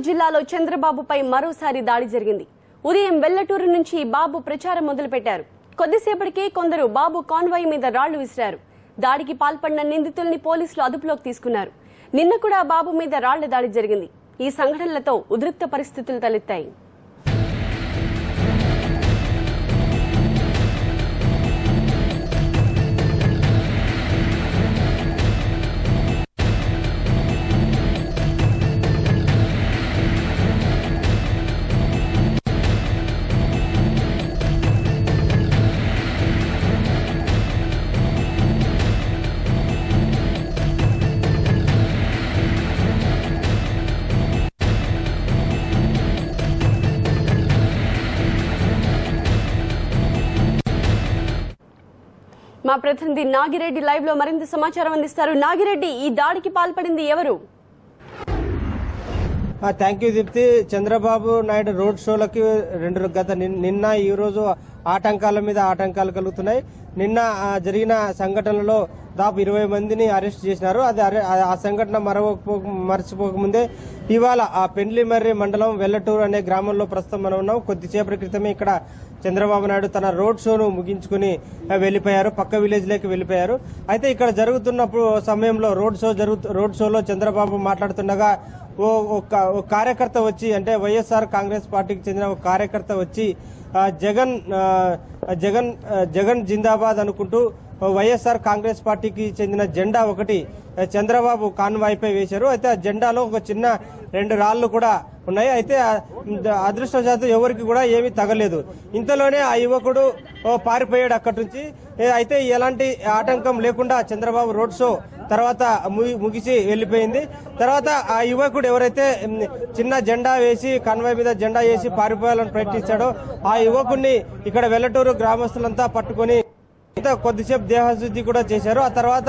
జిల్లాలో చంద్రబాబుపై మరోసారి దాడి జరిగింది. ఉదయం వెల్లటూరు నుంచి బాబు ప్రచారం మొదలుపెట్టారు. కొద్దిసేపటికే కొందరు బాబు కాన్వాయ్ మీద రాళ్లు విసిరారు. దాడికి పాల్పడిన నిందితుల్ని పోలీసులు అదుపులోకి తీసుకున్నారు. నిన్న కూడా బాబు మీద రాళ్ల దాడి జరిగింది. ఈ సంఘటనలతో ఉద్రిక్త పరిస్థితులు తలెత్తాయి. మా ప్రతినిధి నాగిరెడ్డి లైవ్ లో మరింత సమాచారం అందిస్తారు. నాగిరెడ్డి, ఈ దాడికి పాల్పడింది ఎవరు? Thank you Deepti. Chandrababu Naidu road షోలకి నిన్న ఈ రోజు ఆటంకాల మీద ఆటంకాలు కలుగుతున్నాయి. నిన్న జరిగిన సంఘటనలో దాదాపు 20 మందిని అరెస్ట్ చేసినారు. ఆ సంఘటన మర్చిపోకముందే ఇవాళ ఆ పెండ్లిమర్రి మండలం వెల్లటూరు అనే గ్రామంలో ప్రస్తుతం మనం ఉన్నాం. కొద్దిసేపటి క్రితమే ఇక్కడ చంద్రబాబు నాయుడు తన రోడ్ షోను ముగించుకుని వెళ్లిపోయారు, పక్క విలేజ్ లోకి వెళ్లిపోయారు. అయితే ఇక్కడ జరుగుతున్నప్పుడు సమయంలో రోడ్ షోలో చంద్రబాబు మాట్లాడుతుండగా ఓ కార్యకర్త వచ్చి, అంటే వైఎస్ఆర్ కాంగ్రెస్ పార్టీకి చెందిన ఒక కార్యకర్త వచ్చి జగన్ జిందాబాద్ అనుకుంటూ వైఎస్ఆర్ కాంగ్రెస్ పార్టీకి చెందిన జెండా ఒకటి చంద్రబాబు కాన్వాయ్పై వేశారు. అయితే ఆ జెండాలో ఒక చిన్న 2 రాళ్లు కూడా ఉన్నాయి. అయితే అదృష్టవశాత్తు ఎవరికి కూడా ఏమీ తగలేదు. ఇంతలోనే ఆ యువకుడు పారిపోయాడు అక్కడి నుంచి. అయితే ఎలాంటి ఆటంకం లేకుండా చంద్రబాబు రోడ్ షో తర్వాత ముగిసి వెళ్లిపోయింది. తర్వాత ఆ యువకుడు ఎవరైతే చిన్న జెండా వేసి కాన్వాయ్ మీద జెండా వేసి పారిపోయాలని ప్రయత్నించాడో ఆ యువకుడిని ఇక్కడ వెల్లటూరు గ్రామస్తులంతా పట్టుకుని కొద్దిసేపు దేహశుద్ధి కూడా చేశారు. ఆ తర్వాత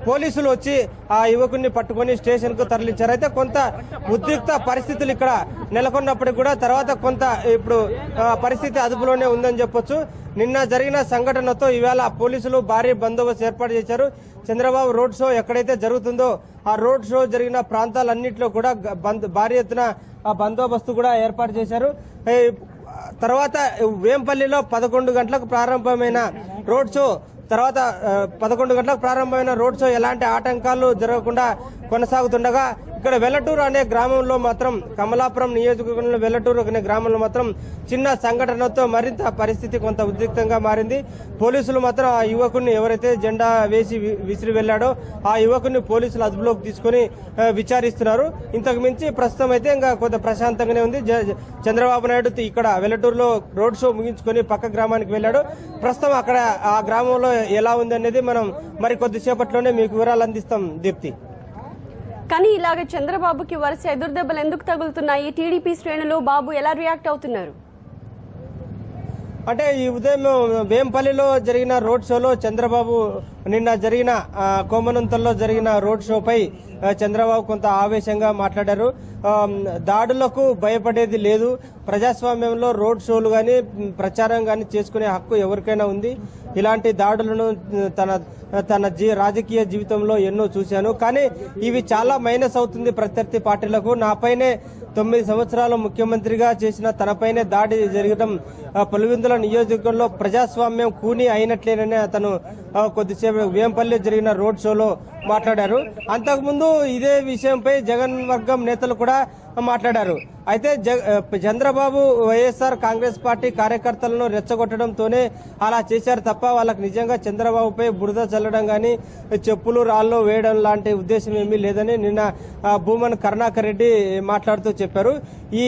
పోలీసులు వచ్చి ఆ యువకుడిని పట్టుకుని స్టేషన్ కు తరలించారు. అయితే కొంత ఉద్రిక్త పరిస్థితులు ఇక్కడ నెలకొన్నప్పటికీ కూడా తర్వాత కొంత ఇప్పుడు పరిస్థితి అదుపులోనే ఉందని చెప్పొచ్చు. నిన్న జరిగిన సంఘటనతో ఈవేళ పోలీసులు భారీ బందోబస్తు ఏర్పాటు చేశారు. చంద్రబాబు రోడ్ షో ఎక్కడైతే జరుగుతుందో ఆ రోడ్ షో జరిగిన ప్రాంతాలన్నింటిలో కూడా భారీ ఎత్తున బందోబస్తు కూడా ఏర్పాటు చేశారు. తర్వాత వేంపల్లిలో 11 గంటలకు ప్రారంభమైన రోడ్ షో తర్వాత 11 గంటలకు ప్రారంభమైన రోడ్ షో ఎలాంటి ఆటంకాలు జరగకుండా కొనసాగుతుండగా ఇక్కడ వెల్లటూరు అనే గ్రామంలో మాత్రం, కమలాపురం నియోజకవర్గంలో వెల్లటూరు అనే గ్రామంలో మాత్రం చిన్న సంఘటనతో మరింత పరిస్థితి కొంత ఉద్రిక్తంగా మారింది. పోలీసులు మాత్రం ఆ యువకుడిని ఎవరైతే జెండా వేసి విసిరి వెళ్లాడో ఆ యువకుడిని పోలీసులు అదుపులోకి తీసుకుని విచారిస్తున్నారు. ఇంతకు మించి ప్రస్తుతం అయితే ఇంకా కొంత ప్రశాంతంగానే ఉంది. చంద్రబాబు నాయుడు ఇక్కడ వెల్లటూరులో రోడ్ షో ముగించుకొని పక్క గ్రామానికి వెళ్లాడు. ప్రస్తుతం అక్కడ ఆ గ్రామంలో ఎలా ఉంది అనేది మనం మరి కొద్దిసేపట్లోనే మీకు వివరాలు అందిస్తాం దీప్తి. కానీ ఇలాగ చంద్రబాబుకి వరుస ఎదురుదెబ్బలు ఎందుకు తగులుతున్నాయి? టీడీపీ శ్రేణులు బాబు ఎలా రియాక్ట్ అవుతున్నారు? అంటే ఈ ఉదయం వేంపల్లిలో జరిగిన రోడ్ షోలో చంద్రబాబు నిన్న జరిగిన కోమనంతల్లో జరిగిన రోడ్ షోపై చంద్రబాబు కొంత ఆవేశంగా మాట్లాడారు. దాడులకు భయపడేది లేదు, ప్రజాస్వామ్యంలో రోడ్ షోలు గాని ప్రచారం గాని చేసుకునే హక్కు ఎవరికైనా ఉంది. ఇలాంటి దాడులను తన రాజకీయ జీవితంలో ఎన్నో చూశాను, కానీ ఇవి చాలా మైనస్ అవుతుంది ప్రత్యర్థి పార్టీలకు. నాపైనే 9 సంవత్సరాలు ముఖ్యమంత్రిగా చేసిన తనపైనే దాడి జరగడం పులివెందుల నియోజకవర్గంలో ప్రజాస్వామ్యం కూని అయినట్లేనని అతను కొద్దిసేపు వేంపల్లి జరిగిన రోడ్ షోలో మాట్లాడారు. అంతకుముందు ఇదే విషయంపై జగన్ వర్గం నేతలు కూడా మాట్లాడారు. అయితే చంద్రబాబు వైఎస్ఆర్ కాంగ్రెస్ పార్టీ కార్యకర్తలను రెచ్చగొట్టడంతోనే అలా చేశారు తప్ప వాళ్ళకి నిజంగా చంద్రబాబుపై బురద చల్లడం గాని చెప్పులు రాళ్ళు వేయడం లాంటి ఉద్దేశం ఏమీ లేదని నిన్న భూమన్ కరుణాకర్ రెడ్డి మాట్లాడుతూ చెప్పారు. ఈ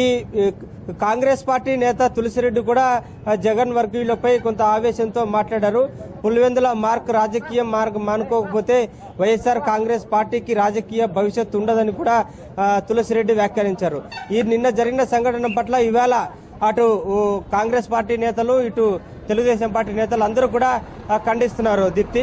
కాంగ్రెస్ పార్టీ నేత తులసిరెడ్డి కూడా జగన్ వర్గీయులపై కొంత ఆవేశంతో మాట్లాడారు. పులివెందుల రాజకీయ మార్గం మానుకోకపోతే వైఎస్ఆర్ కాంగ్రెస్ పార్టీకి రాజకీయ భవిష్యత్తు ఉండదని కూడా తులసిరెడ్డి వ్యాఖ్యానించారు. ఈ నిన్న జరిగిన సంఘటన పట్ల ఇవాళ అటు కాంగ్రెస్ పార్టీ నేతలు, ఇటు తెలుగుదేశం పార్టీ నేతలు అందరూ కూడా ఖండిస్తున్నారు దీప్తి.